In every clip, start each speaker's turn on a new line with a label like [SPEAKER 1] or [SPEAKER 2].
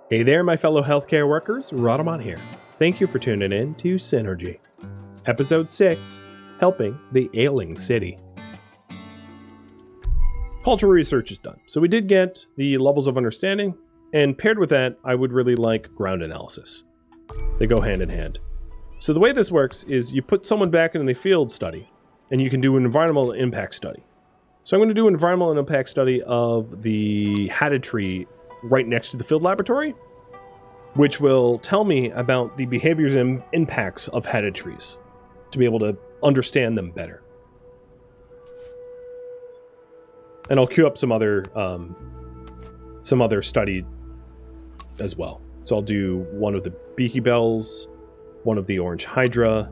[SPEAKER 1] Hey there, my fellow healthcare workers, Rhadamant here. Thank you for tuning in to Synergy. Episode 6, Helping the Ailing City. Cultural research is done, so we did get the levels of understanding, and paired with that, I would really like ground analysis. They go hand in hand. So the way this works is you put someone back in the field study, and you can do an environmental impact study. So I'm going to do an environmental impact study of the hatted tree right next to the field laboratory, which will tell me about the behaviors and impacts of hatted trees to be able to understand them better. And I'll queue up some other study as well. So I'll do one of the beaky bells, one of the orange hydra,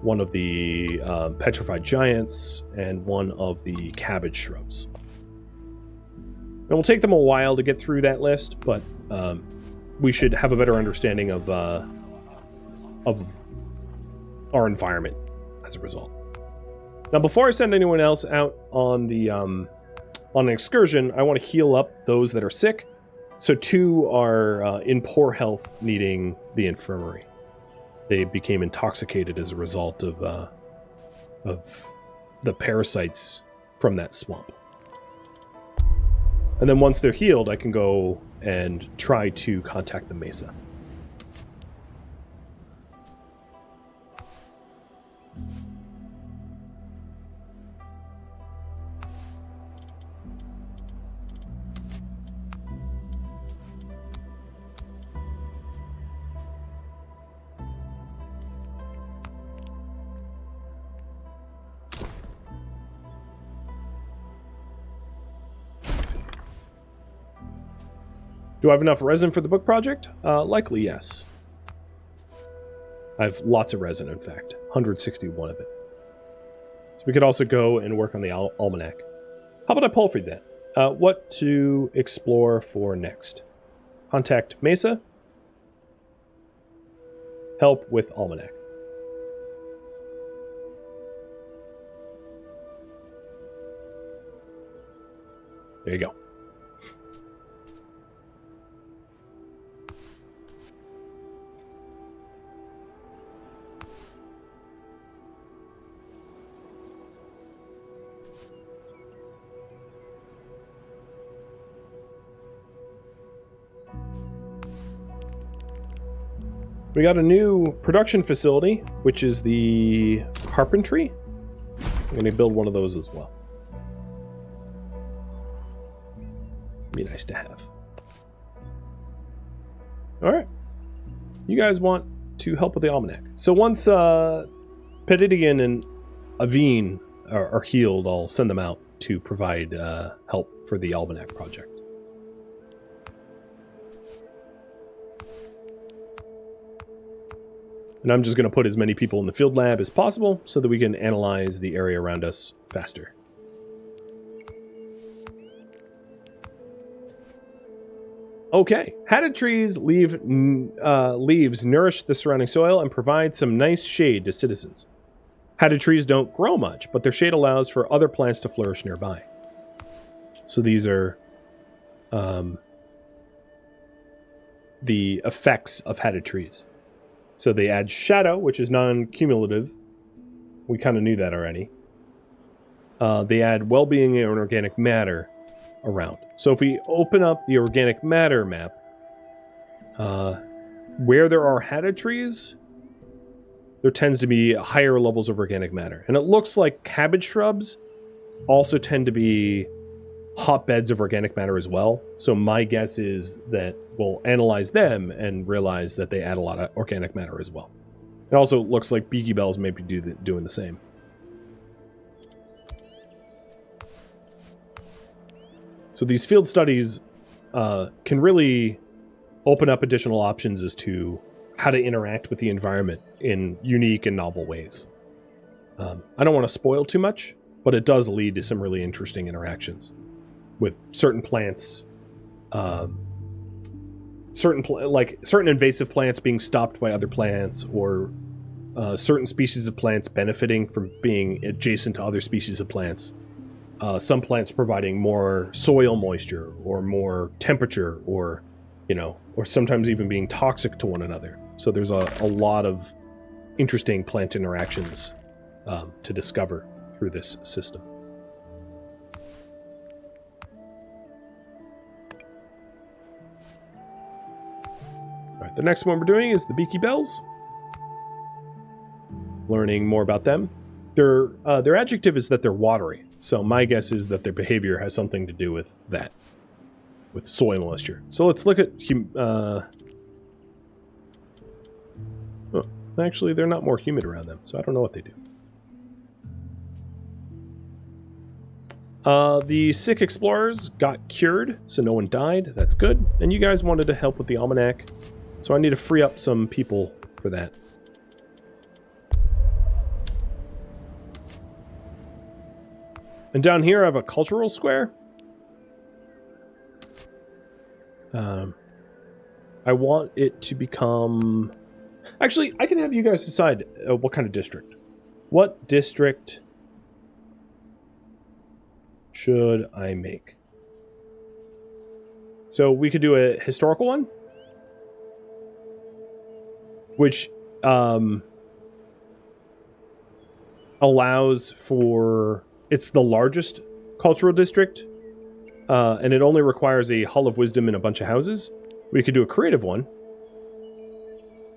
[SPEAKER 1] one of the petrified giants, and one of the cabbage shrubs. It will take them a while to get through that list, but we should have a better understanding of our environment as a result. Now, before I send anyone else out on the on an excursion, I want to heal up those that are sick. So 2 are in poor health, needing the infirmary. They became intoxicated as a result of the parasites from that swamp. And then once they're healed, I can go and try to contact the Mesa. Do I have enough resin for the book project? Likely, yes. I have lots of resin, in fact. 161 of it. So we could also go and work on the almanac. How about I pull for that? What to explore for next? Contact Mesa. Help with almanac. There you go. We got a new production facility, which is the carpentry. I'm going to build one of those as well. Be nice to have. All right. You guys want to help with the almanac. So once Petidian and Aveen are healed, I'll send them out to provide help for the almanac project. And I'm just going to put as many people in the field lab as possible so that we can analyze the area around us faster. Okay, hatted trees leaves nourish the surrounding soil and provide some nice shade to citizens. Hatted trees don't grow much, but their shade allows for other plants to flourish nearby. So these are the effects of hatted trees. So they add shadow, which is non-cumulative. We kind of knew that already. They add well-being and organic matter around. So if we open up the organic matter map, where there are hatted trees, there tends to be higher levels of organic matter. And it looks like cabbage shrubs also tend to be hotbeds of organic matter as well. So my guess is that we'll analyze them and realize that they add a lot of organic matter as well. It also looks like beaky bells may be doing the same. So these field studies can really open up additional options as to how to interact with the environment in unique and novel ways. I don't want to spoil too much, but it does lead to some really interesting interactions with certain plants, certain invasive plants being stopped by other plants, or certain species of plants benefiting from being adjacent to other species of plants. Some plants providing more soil moisture or more temperature or you know, or sometimes even being toxic to one another. So there's a lot of interesting plant interactions to discover through this system. All right, the next one we're doing is the beaky bells. Learning more about them. Their adjective is that they're watery. So my guess is that their behavior has something to do with that, with soil moisture. So let's look at actually, they're not more humid around them, so I don't know what they do. The sick explorers got cured, so no one died. That's good. And you guys wanted to help with the almanac, so I need to free up some people for that. And down here I have a cultural square. I want it to become... Actually, I can have you guys decide what kind of district. What district should I make? So we could do a historical one, which allows for... It's the largest cultural district, and it only requires a Hall of Wisdom and a bunch of houses. We could do a creative one,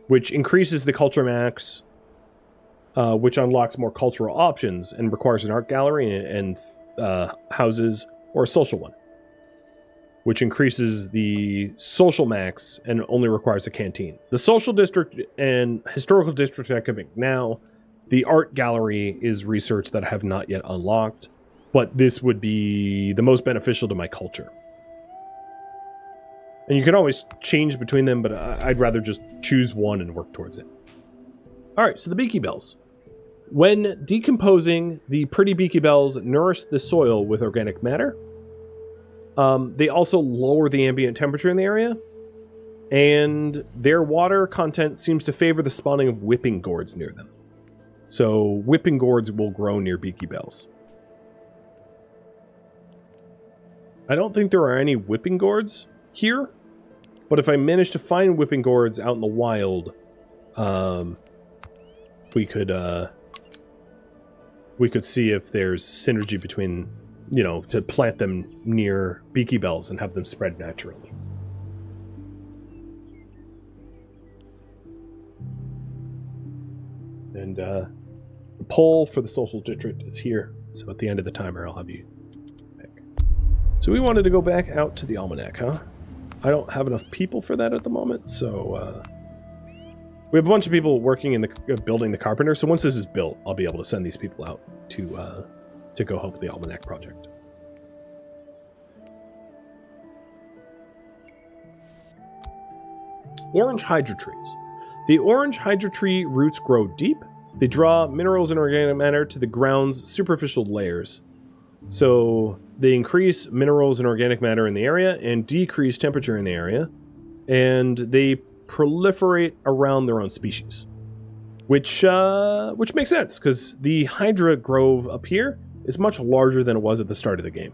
[SPEAKER 1] which increases the culture max, which unlocks more cultural options and requires an art gallery and houses, or a social one, which increases the social max and only requires a canteen. The social district and historical district I can make now. The art gallery is research that I have not yet unlocked, but this would be the most beneficial to my culture. And you can always change between them, but I'd rather just choose one and work towards it. All right, so the beaky bells. When decomposing, the pretty beaky bells nourish the soil with organic matter. They also lower the ambient temperature in the area, and their water content seems to favor the spawning of whipping gourds near them. So whipping gourds will grow near beaky bells. I don't think there are any whipping gourds here, but if I manage to find whipping gourds out in the wild, we could see if there's synergy between, you know, to plant them near beaky bells and have them spread naturally. And the poll for the social district is here. So at the end of the timer, I'll have you pick. So we wanted to go back out to the almanac, huh? I don't have enough people for that at the moment, so we have a bunch of people working in the building the carpenter. So once this is built, I'll be able to send these people out to go help with the almanac project. Orange hydra trees. The orange hydra tree roots grow deep. They draw minerals and organic matter to the ground's superficial layers. So they increase minerals and organic matter in the area and decrease temperature in the area. And they proliferate around their own species. Which makes sense, because the Hydra Grove up here is much larger than it was at the start of the game.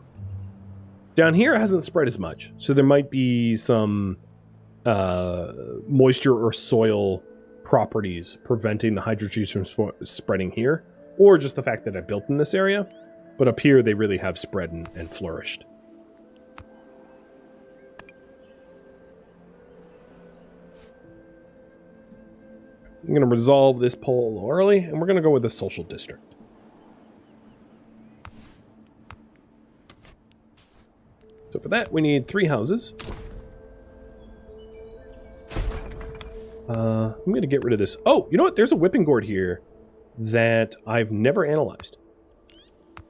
[SPEAKER 1] Down here it hasn't spread as much, so there might be some moisture or soil properties preventing the Hydra trees from spreading here, or just the fact that I built in this area. But up here they really have spread and flourished. I'm going to resolve this poll a little early, and we're going to go with the social district. So for that, we need 3 houses. I'm going to get rid of this. Oh, you know what? There's a whipping gourd here that I've never analyzed.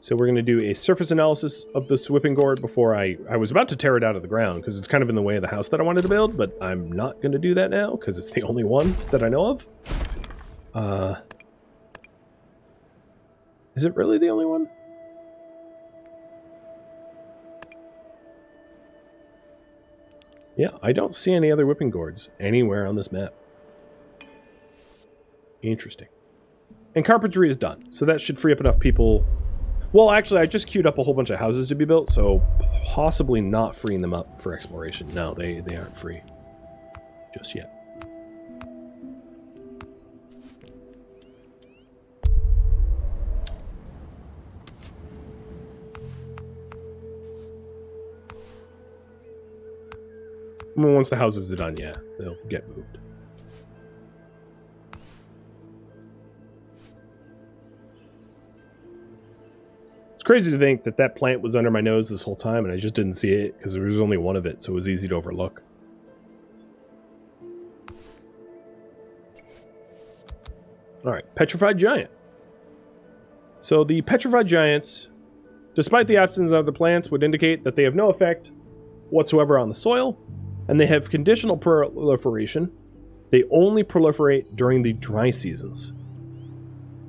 [SPEAKER 1] So we're going to do a surface analysis of this whipping gourd before I was about to tear it out of the ground because it's kind of in the way of the house that I wanted to build, but I'm not going to do that now because it's the only one that I know of. Is it really the only one? Yeah, I don't see any other whipping gourds anywhere on this map. Interesting. And carpentry is done, so that should free up enough people. Well, actually, I just queued up a whole bunch of houses to be built, so possibly not freeing them up for exploration. No, they aren't free. just yet. Once the houses are done, yeah, they'll get moved. It's crazy to think that that plant was under my nose this whole time and I just didn't see it because there was only one of it, so it was easy to overlook. Alright, Petrified Giant. So the Petrified Giants, despite the absence of the plants, would indicate that they have no effect whatsoever on the soil, and they have conditional proliferation. They only proliferate during the dry seasons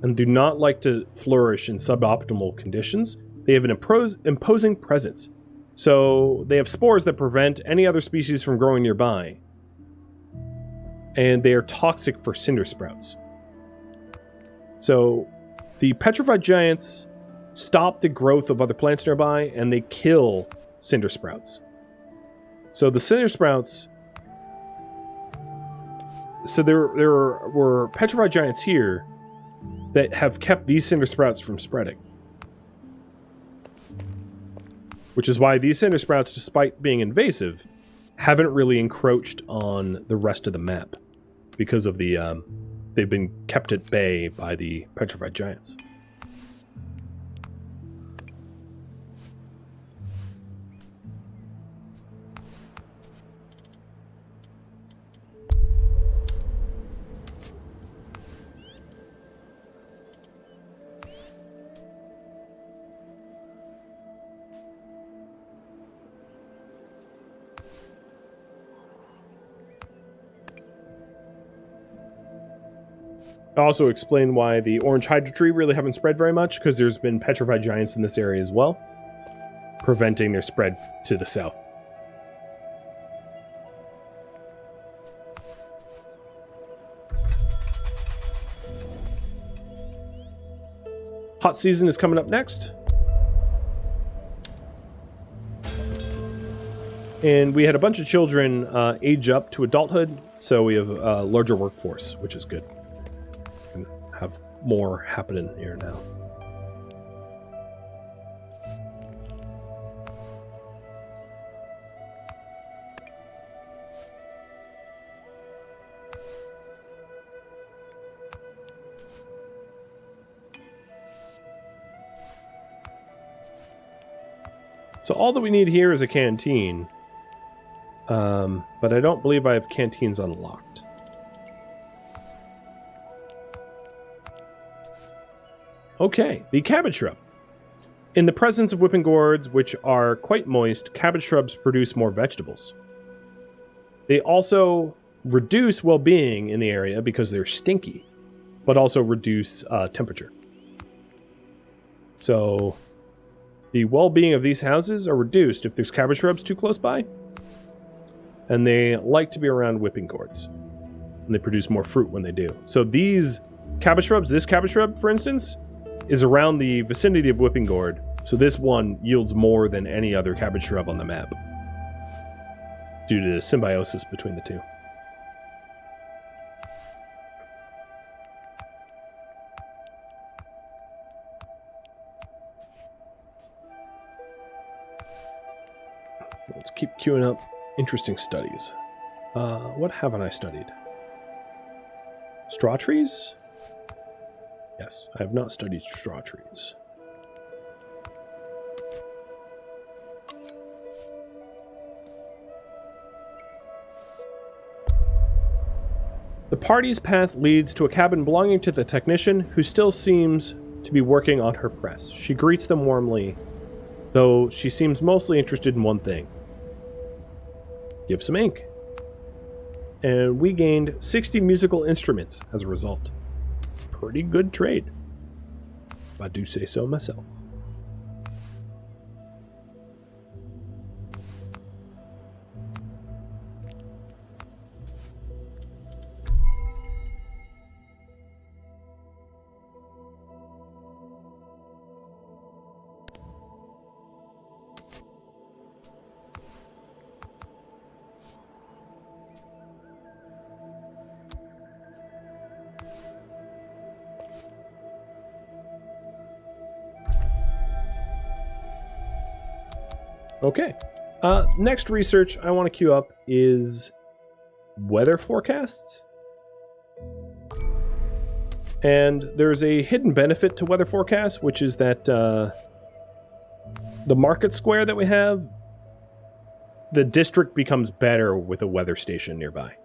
[SPEAKER 1] and do not like to flourish in suboptimal conditions. They have an imposing presence. So they have spores that prevent any other species from growing nearby. And they are toxic for cinder sprouts. So the Petrified Giants stop the growth of other plants nearby, and they kill cinder sprouts. So the cinder sprouts... So there were Petrified Giants here that have kept these cinder sprouts from spreading. Which is why these cinder sprouts, despite being invasive, haven't really encroached on the rest of the map. Because of the... they've been kept at bay by the Petrified Giants. I also explain why the orange hydra tree really haven't spread very much, because there's been Petrified Giants in this area as well, preventing their spread to the south. Hot season is coming up next. And we had a bunch of children age up to adulthood, so we have a larger workforce, which is good. Have more happening here now. So all that we need here is a canteen. But I don't believe I have canteens unlocked. Okay, the cabbage shrub. In the presence of whipping gourds, which are quite moist, cabbage shrubs produce more vegetables. They also reduce well-being in the area because they're stinky, but also reduce temperature. So the well-being of these houses are reduced if there's cabbage shrubs too close by, and they like to be around whipping gourds, and they produce more fruit when they do. So these cabbage shrubs, this cabbage shrub, for instance, is around the vicinity of whipping gourd, so this one yields more than any other cabbage shrub on the map due to the symbiosis between the two. Let's keep queuing up interesting studies. What haven't I studied? Straw trees? Yes, I have not studied straw trees. The party's path leads to a cabin belonging to the technician, who still seems to be working on her press. She greets them warmly, though she seems mostly interested in one thing. Give some ink. And we gained 60 musical instruments as a result. Pretty good trade, if I do say so myself. Okay. Next research I want to queue up is weather forecasts. And there's a hidden benefit to weather forecasts, which is that the market square that we have, the district becomes better with a weather station nearby,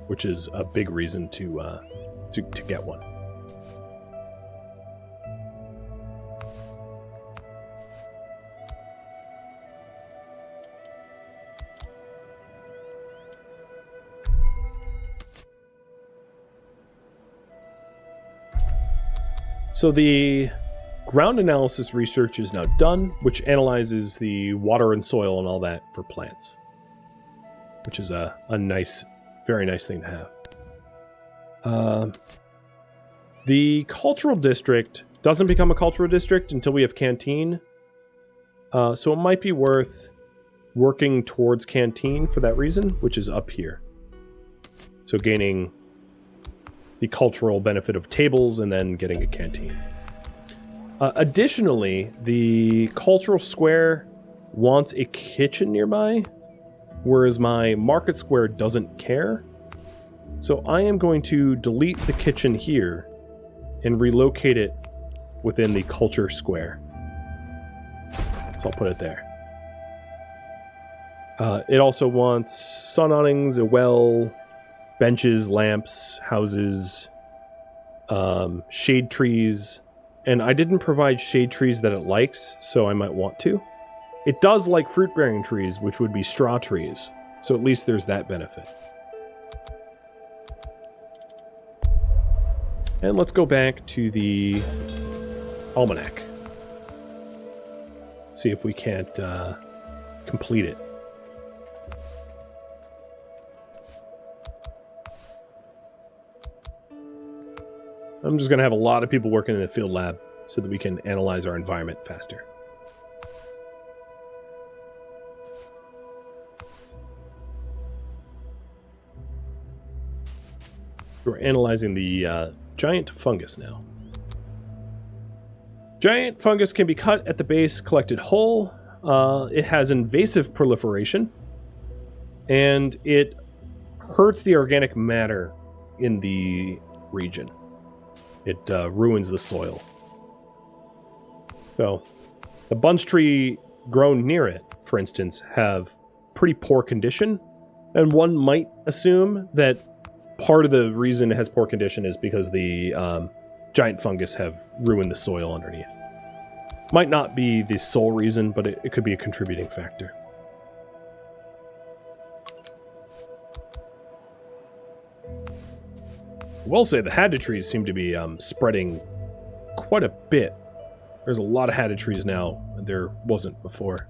[SPEAKER 1] which is a big reason to get one. So the ground analysis research is now done, which analyzes the water and soil and all that for plants, which is a nice, very nice thing to have. The cultural district doesn't become a cultural district until we have canteen, so it might be worth working towards canteen for that reason, which is up here. So gaining the cultural benefit of tables and then getting a canteen. Additionally, the cultural square wants a kitchen nearby, whereas my market square doesn't care. So I am going to delete the kitchen here and relocate it within the culture square. So I'll put it there. It also wants sun awnings, a well, benches, lamps, houses, shade trees, and I didn't provide shade trees that it likes, so I might want to. It does like fruit-bearing trees, which would be straw trees, so at least there's that benefit. And let's go back to the almanac. See if we can't complete it. I'm just going to have a lot of people working in the field lab so that we can analyze our environment faster. We're analyzing the giant fungus now. Giant fungus can be cut at the base, collected whole. It has invasive proliferation, and it hurts the organic matter in the region. It ruins the soil. So, the bunch tree grown near it, for instance, have pretty poor condition, and one might assume that part of the reason it has poor condition is because the giant fungus have ruined the soil underneath. Might not be the sole reason, but it could be a contributing factor. I will say the hadda trees seem to be spreading quite a bit. There's a lot of hadda trees now, and there wasn't before.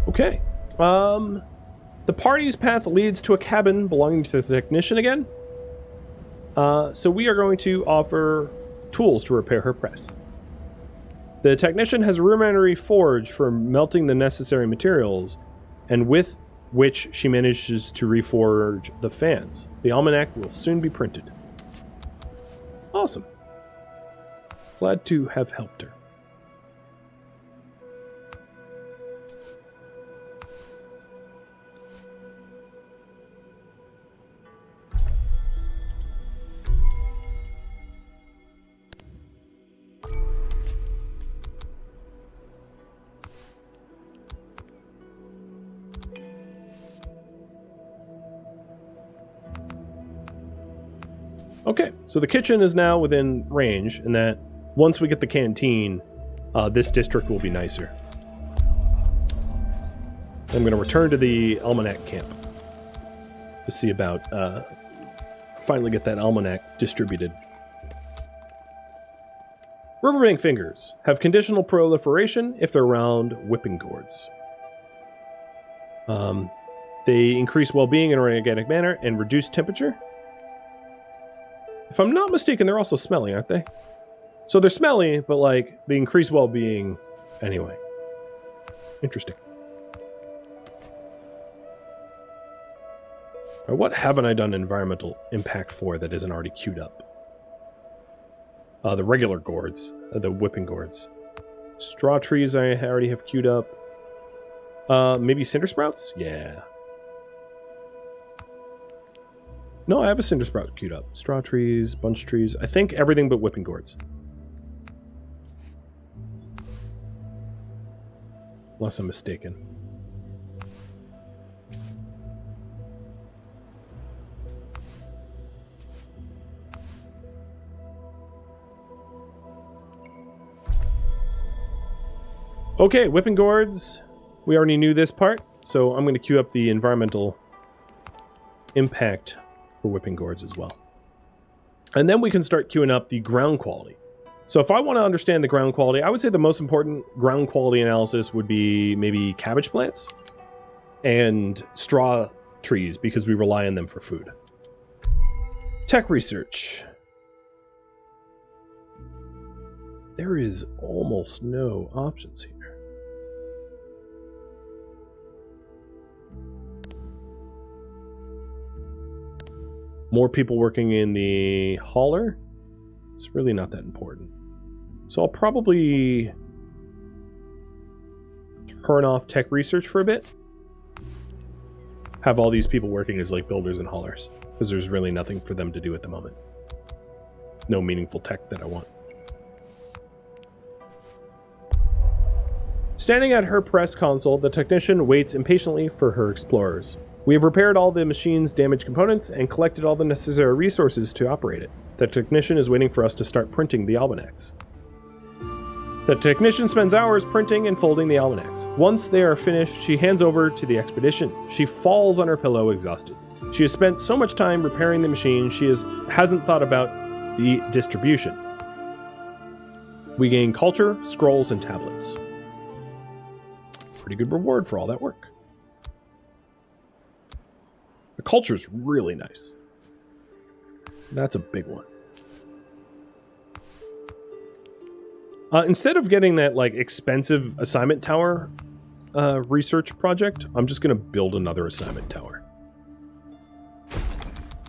[SPEAKER 1] Okay. The party's path leads to a cabin belonging to the technician again. So we are going to offer tools to repair her press. The technician has a rudimentary forge for melting the necessary materials, and with which she manages to reforge the fans. The almanac will soon be printed. Awesome. Glad to have helped her. Okay, so the kitchen is now within range, and that once we get the canteen, this district will be nicer. I'm going to return to the almanac camp to see about finally get that almanac distributed. Riverbank fingers have conditional proliferation if they're around whipping gourds. They increase well-being in an organic manner and reduce temperature. If I'm not mistaken, they're also smelly, aren't they? So they're smelly, but like they increase well-being anyway. Interesting. Or what haven't I done environmental impact for that isn't already queued up? The regular gourds, the whipping gourds. Straw trees I already have queued up. Maybe cinder sprouts? Yeah. No, I have a cinder sprout queued up. Straw trees, bunch trees. I think everything but whipping gourds. Unless I'm mistaken. Okay, whipping gourds. We already knew this part, so I'm going to queue up the environmental impact for whipping gourds as well. And then we can start queuing up the ground quality. So if I want to understand the ground quality, I would say the most important ground quality analysis would be maybe cabbage plants and straw trees, because we rely on them for food. Tech research. There is almost no options here. More people working in the hauler. It's really not that important. So I'll probably turn off tech research for a bit. Have all these people working as like builders and haulers, because there's really nothing for them to do at the moment. No meaningful tech that I want. Standing at her press console, the technician waits impatiently for her explorers. We have repaired all the machine's damaged components and collected all the necessary resources to operate it. The technician is waiting for us to start printing the almanacs. The technician spends hours printing and folding the almanacs. Once they are finished, she hands over to the expedition. She falls on her pillow, exhausted. She has spent so much time repairing the machine, she hasn't thought about the distribution. We gain culture, scrolls, and tablets. Pretty good reward for all that work. The culture is really nice. That's a big one. Instead of getting that like expensive assignment tower research project, I'm just going to build another assignment tower.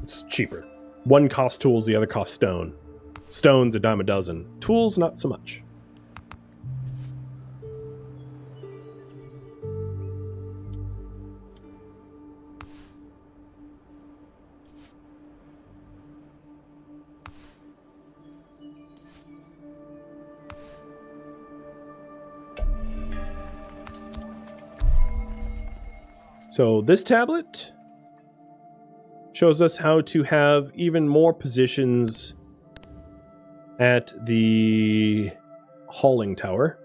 [SPEAKER 1] It's cheaper. One costs tools, the other costs stone. Stone's a dime a dozen. Tools, not so much. So this tablet shows us how to have even more positions at the hauling tower.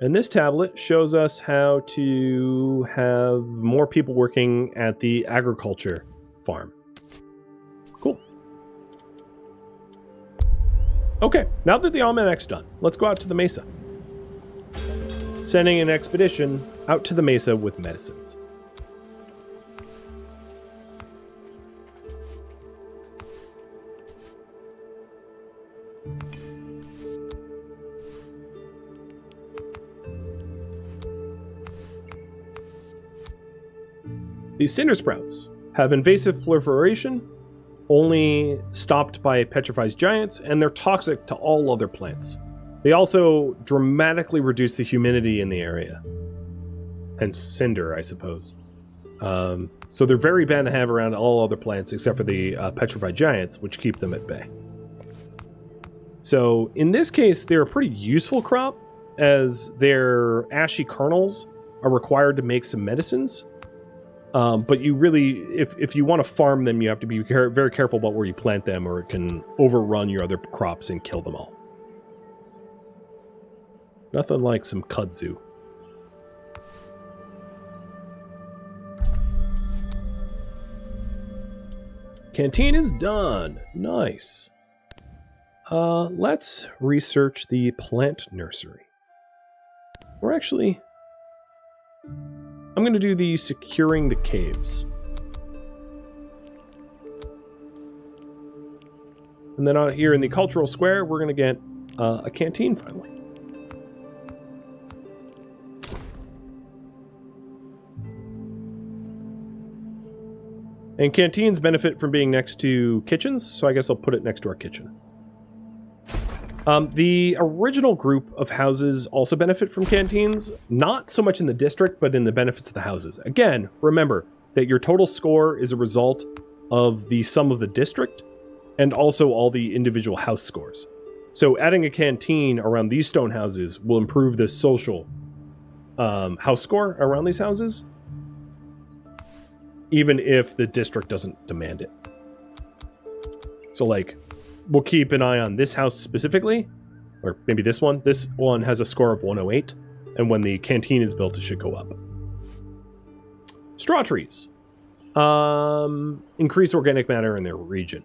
[SPEAKER 1] And this tablet shows us how to have more people working at the agriculture farm. Cool. Okay, now that the almanac's done, let's go out to the Mesa. Sending an expedition out to the Mesa with medicines. These cinder sprouts have invasive proliferation, only stopped by petrified giants, and they're toxic to all other plants. They also dramatically reduce the humidity in the area. Hence cinder, I suppose. So they're very bad to have around all other plants except for the petrified giants, which keep them at bay. So in this case, they're a pretty useful crop, as their ashy kernels are required to make some medicines. But you really, if you want to farm them, you have to be very careful about where you plant them, or it can overrun your other crops and kill them all. Nothing like some kudzu. Canteen is done. Nice. Let's research the plant nursery. Or actually, I'm going to do the securing the caves. And then out here in the cultural square, we're going to get a canteen finally. And canteens benefit from being next to kitchens, so I guess I'll put it next to our kitchen. The original group of houses also benefit from canteens, not so much in the district, but in the benefits of the houses. Again, remember that your total score is a result of the sum of the district and also all the individual house scores. So adding a canteen around these stone houses will improve the social house score around these houses, even if the district doesn't demand it. So, like, we'll keep an eye on this house specifically, or maybe this one. This one has a score of 108, and when the canteen is built, it should go up. Straw trees. Increase organic matter in their region.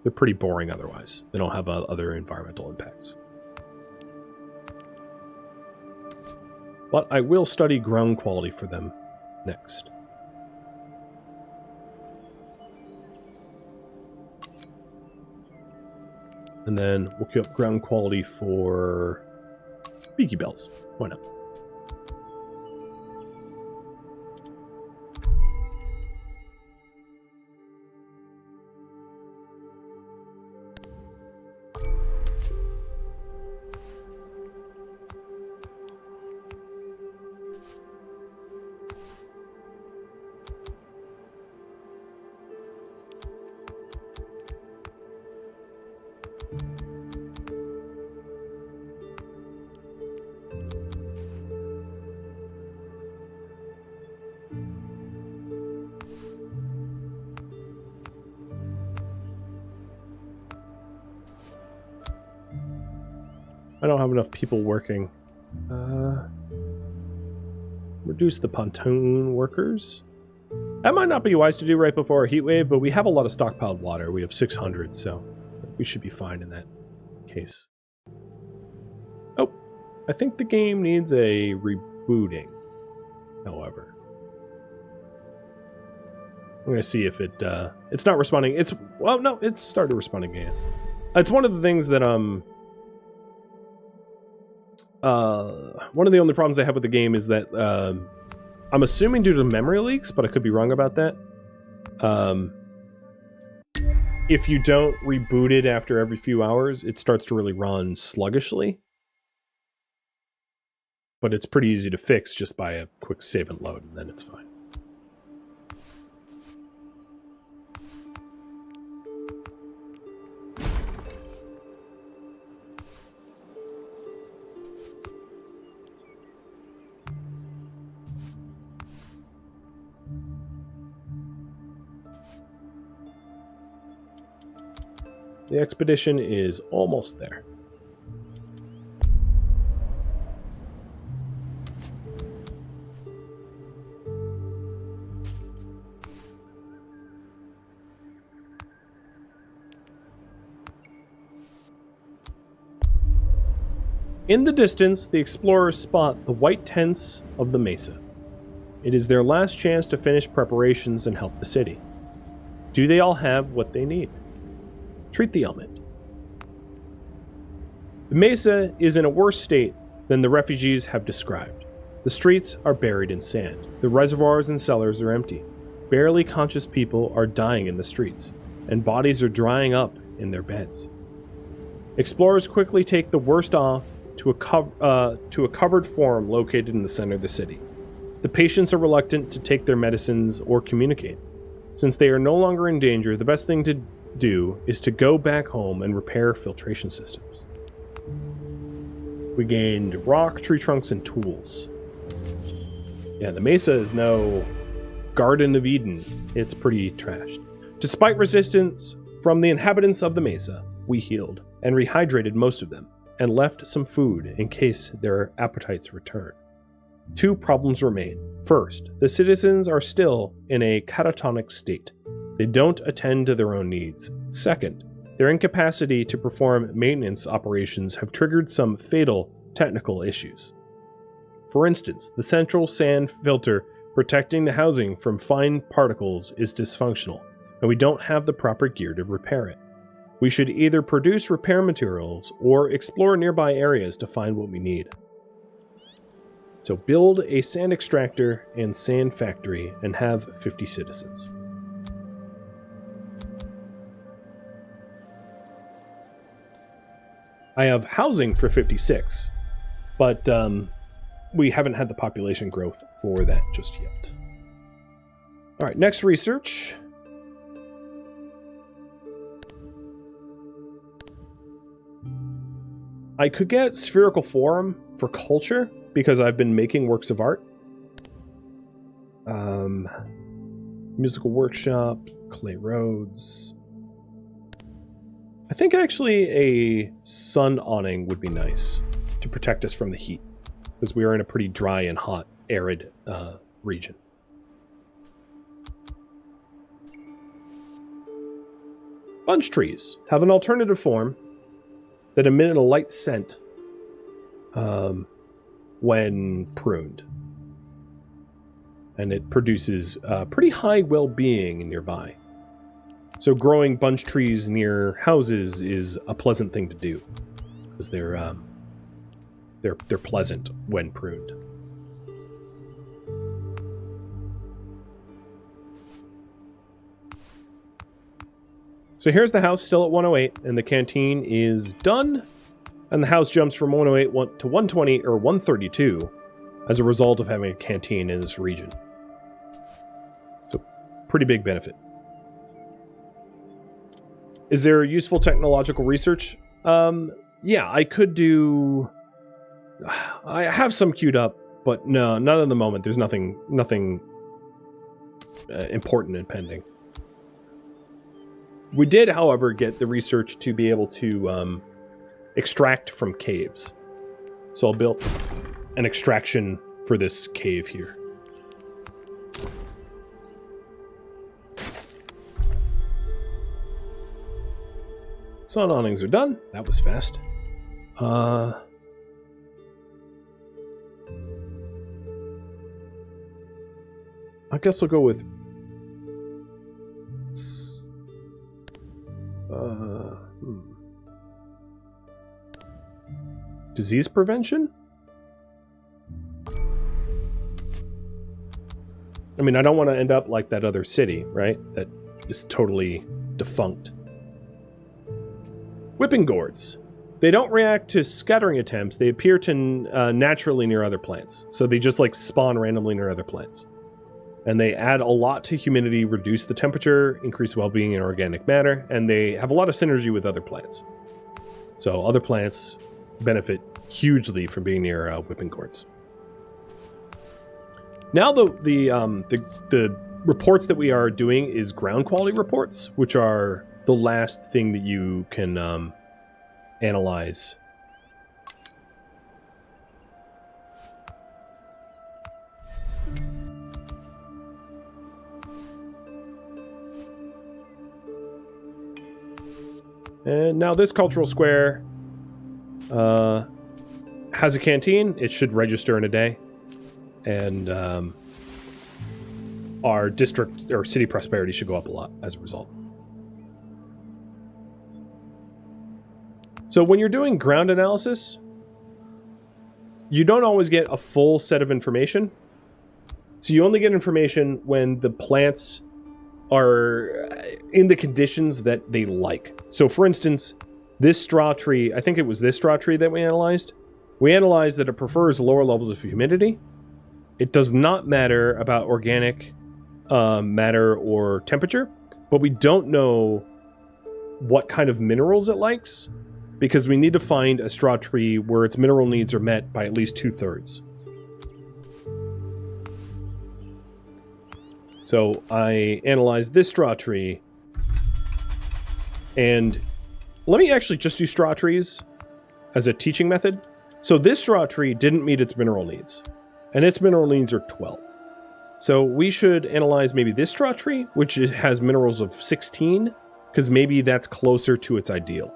[SPEAKER 1] They're pretty boring otherwise. They don't have other environmental impacts. But I will study ground quality for them next. And then we'll keep up ground quality for beaky bells. Why not? I don't have enough people working. Reduce the pontoon workers. That might not be wise to do right before a heat wave, but we have a lot of stockpiled water. We have 600, so we should be fine in that case. Oh, I think the game needs a rebooting, however. I'm going to see if it's not responding. Well, no, it's started responding again. It's one of the things that, one of the only problems I have with the game is that I'm assuming due to memory leaks, but I could be wrong about that. If you don't reboot it after every few hours, it starts to really run sluggishly. But it's pretty easy to fix just by a quick save and load, and then it's fine. The expedition is almost there. In the distance, the explorers spot the white tents of the Mesa. It is their last chance to finish preparations and help the city. Do they all have what they need? Treat the ailment. The Mesa is in a worse state than the refugees have described. The streets are buried in sand. The reservoirs and cellars are empty. Barely conscious people are dying in the streets, and bodies are drying up in their beds. Explorers quickly take the worst off to a covered forum located in the center of the city. The patients are reluctant to take their medicines or communicate. Since they are no longer in danger, the best thing to do is to go back home and repair filtration systems. We gained rock, tree trunks, and tools. Yeah, the Mesa is no Garden of Eden. It's pretty trashed. Despite resistance from the inhabitants of the Mesa, we healed and rehydrated most of them, and left some food in case their appetites return. Two problems remain. First, the citizens are still in a catatonic state. They don't attend to their own needs. Second, their incapacity to perform maintenance operations have triggered some fatal technical issues. For instance, the central sand filter protecting the housing from fine particles is dysfunctional, and we don't have the proper gear to repair it. We should either produce repair materials or explore nearby areas to find what we need. So build a sand extractor and sand factory and have 50 citizens. I have housing for 56, but we haven't had the population growth for that just yet. All right, next research. I could get spherical forum for culture because I've been making works of art. Musical workshop, clay roads. I think actually a sun awning would be nice to protect us from the heat, because we are in a pretty dry and hot, arid region. Bunch trees have an alternative form that emit a light scent when pruned. And it produces pretty high well-being nearby. So growing bunch trees near houses is a pleasant thing to do, because they're pleasant when pruned. So here's the house still at 108, and the canteen is done, and the house jumps from 108 to 120 or 132 as a result of having a canteen in this region. So pretty big benefit. Is there useful technological research? Yeah, I could do... I have some queued up, but no, not at the moment. There's nothing important and pending. We did, however, get the research to be able to extract from caves. So I'll build an extraction for this cave here. Sun awnings are done. That was fast. I guess I'll go with... Disease prevention? I mean, I don't want to end up like that other city, right? That is totally defunct. Whipping gourds. They don't react to scattering attempts. They appear to naturally near other plants. So they just like spawn randomly near other plants. And they add a lot to humidity, reduce the temperature, increase well-being in organic matter, and they have a lot of synergy with other plants. So other plants benefit hugely from being near whipping gourds. Now the reports that we are doing is ground quality reports, which are the last thing that you can analyze. And now this cultural square has a canteen. It should register in a day. And our district or city prosperity should go up a lot as a result. So when you're doing ground analysis, you don't always get a full set of information. So you only get information when the plants are in the conditions that they like. So for instance, this straw tree, I think it was this straw tree that we analyzed. We analyzed that it prefers lower levels of humidity. It does not matter about organic matter or temperature, but we don't know what kind of minerals it likes, because we need to find a straw tree where its mineral needs are met by at least 2/3. So I analyzed this straw tree, and let me actually just do straw trees as a teaching method. So this straw tree didn't meet its mineral needs, and its mineral needs are 12. So we should analyze maybe this straw tree, which has minerals of 16, because maybe that's closer to its ideal.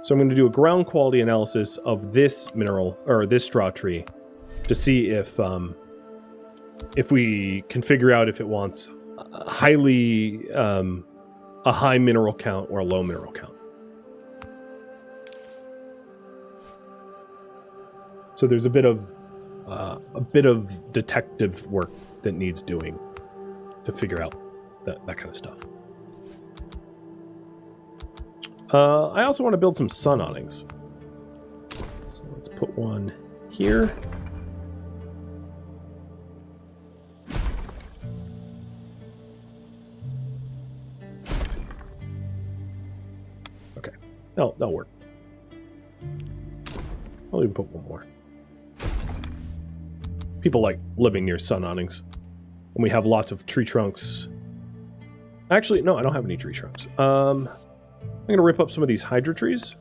[SPEAKER 1] So I'm going to do a ground quality analysis of this mineral, or this straw tree, to see if we can figure out if it wants a high mineral count or a low mineral count. So there's a bit of detective work that needs doing to figure out that kind of stuff. I also want to build some sun awnings. Let's put one here. Okay, that'll work. I'll even put one more. People like living near sun awnings. And we have lots of tree trunks. Actually, no, I don't have any tree trunks. I'm going to rip up some of these hydra trees.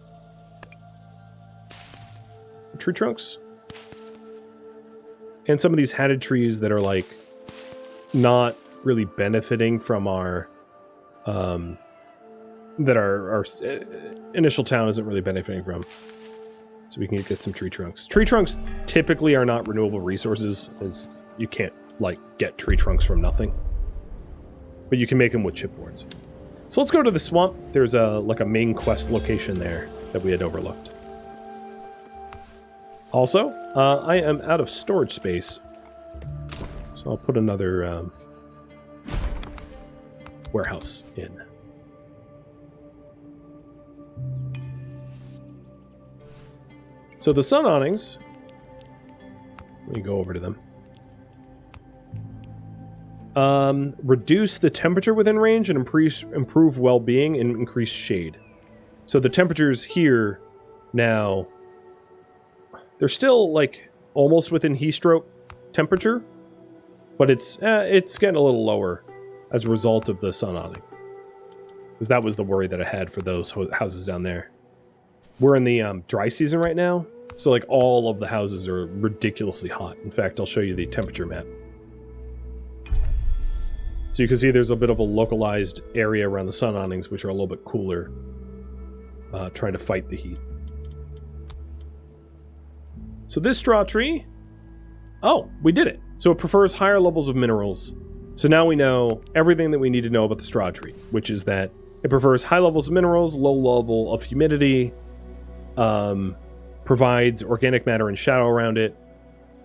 [SPEAKER 1] Tree trunks. And some of these hatted trees that are like not really benefiting from our that our initial town isn't really benefiting from. So we can get some tree trunks. Tree trunks typically are not renewable resources, as you can't like get tree trunks from nothing. But you can make them with chipboards. So let's go to the swamp. There's a main quest location there that we had overlooked. Also, I am out of storage space, so I'll put another warehouse in. So the sun awnings, let me go over to them. Reduce the temperature within range and improve well-being and increase shade. So the temperatures here now, they're still like almost within heat stroke temperature, but it's getting a little lower as a result of the sun awning. Because that was the worry that I had for those houses down there. We're in the dry season right now, so like all of the houses are ridiculously hot. In fact, I'll show you the temperature map. So you can see there's a bit of a localized area around the sun awnings, which are a little bit cooler, trying to fight the heat. So this straw tree, oh, we did it. So it prefers higher levels of minerals. So now we know everything that we need to know about the straw tree, which is that it prefers high levels of minerals, low level of humidity, provides organic matter and shadow around it.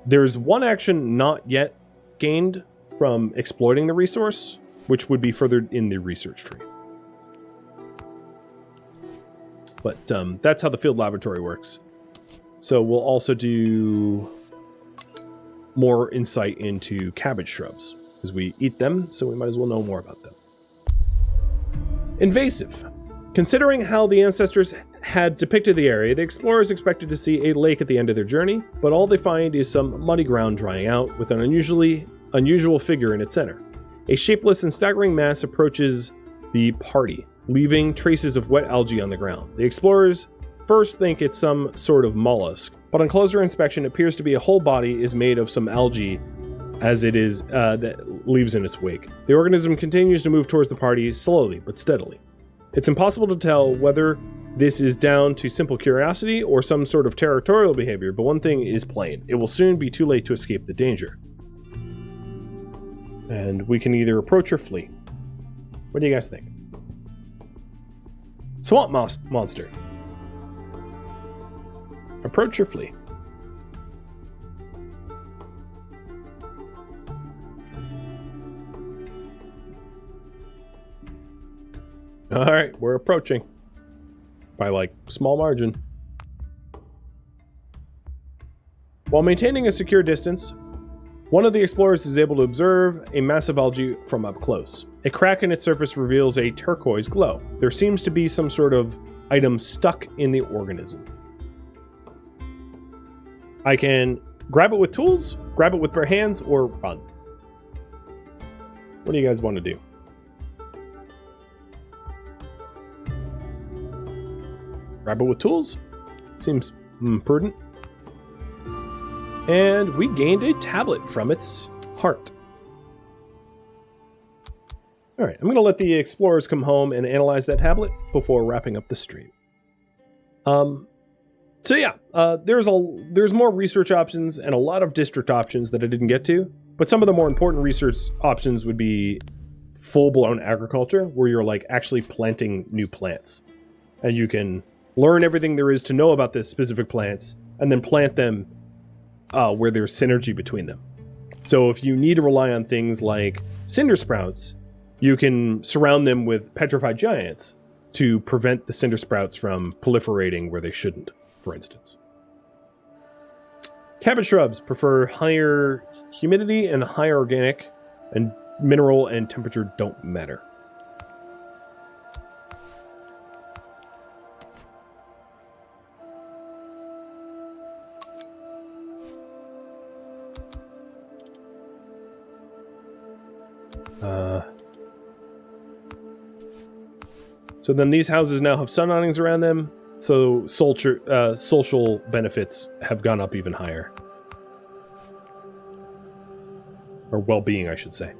[SPEAKER 1] There's one action not yet gained from exploiting the resource, which would be furthered in the research tree. But that's how the field laboratory works. So we'll also do more insight into cabbage shrubs, because we eat them, so we might as well know more about them. Invasive. Considering how the ancestors had depicted the area, the explorers expected to see a lake at the end of their journey, but all they find is some muddy ground drying out with an unusual figure in its center. A shapeless and staggering mass approaches the party, leaving traces of wet algae on the ground. The explorers first think it's some sort of mollusk, but on closer inspection it appears to be a whole body is made of some algae as it is that leaves in its wake. The organism continues to move towards the party slowly but steadily. It's impossible to tell whether this is down to simple curiosity or some sort of territorial behavior, but one thing is plain. It will soon be too late to escape the danger. And we can either approach or flee. What do you guys think? Swamp monster. Approach or flee? All right, we're approaching by like small margin. While maintaining a secure distance, one of the explorers is able to observe a massive algae from up close. A crack in its surface reveals a turquoise glow. There seems to be some sort of item stuck in the organism. I can grab it with tools, grab it with bare hands, or run. What do you guys want to do? Grab it with tools? Seems prudent. And we gained a tablet from its heart. Alright, I'm going to let the explorers come home and analyze that tablet before wrapping up the stream. So yeah, there's more research options and a lot of district options that I didn't get to, but some of the more important research options would be full-blown agriculture, where you're like actually planting new plants. And you can learn everything there is to know about this specific plants, and then plant them where there's synergy between them. So if you need to rely on things like cinder sprouts, you can surround them with petrified giants to prevent the cinder sprouts from proliferating where they shouldn't, for instance. Cabbage shrubs prefer higher humidity and higher organic, and mineral and temperature don't matter. So then these houses now have sun awnings around them, so social benefits have gone up even higher. Or well-being, I should say.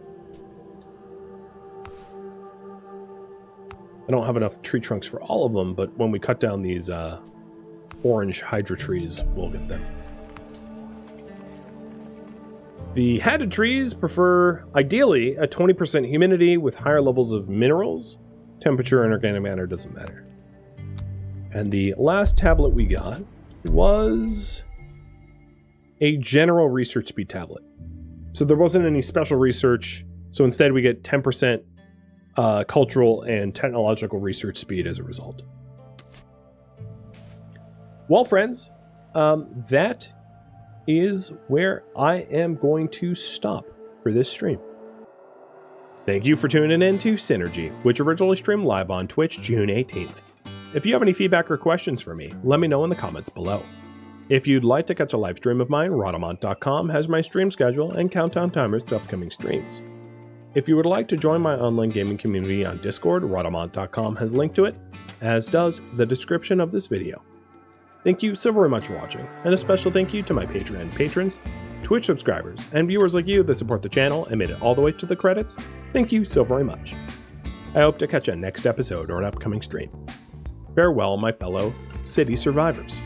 [SPEAKER 1] I don't have enough tree trunks for all of them, but when we cut down these orange hydra trees, we'll get them. The hatted trees prefer, ideally, a 20% humidity with higher levels of minerals. Temperature and organic matter doesn't matter. And the last tablet we got was a general research speed tablet. So there wasn't any special research. So instead we get 10% cultural and technological research speed as a result. Well, friends, that is where I am going to stop for this stream. Thank you for tuning in to Synergy, which originally streamed live on Twitch June 18th. If you have any feedback or questions for me, let me know in the comments below. If you'd like to catch a live stream of mine, Rhadamant.com has my stream schedule and countdown timers to upcoming streams. If you would like to join my online gaming community on Discord, Rhadamant.com has linked to it, as does the description of this video. Thank you so very much for watching, and a special thank you to my Patreon and patrons, Twitch subscribers, and viewers like you that support the channel and made it all the way to the credits. Thank you so very much. I hope to catch you next episode or an upcoming stream. Farewell, my fellow city survivors.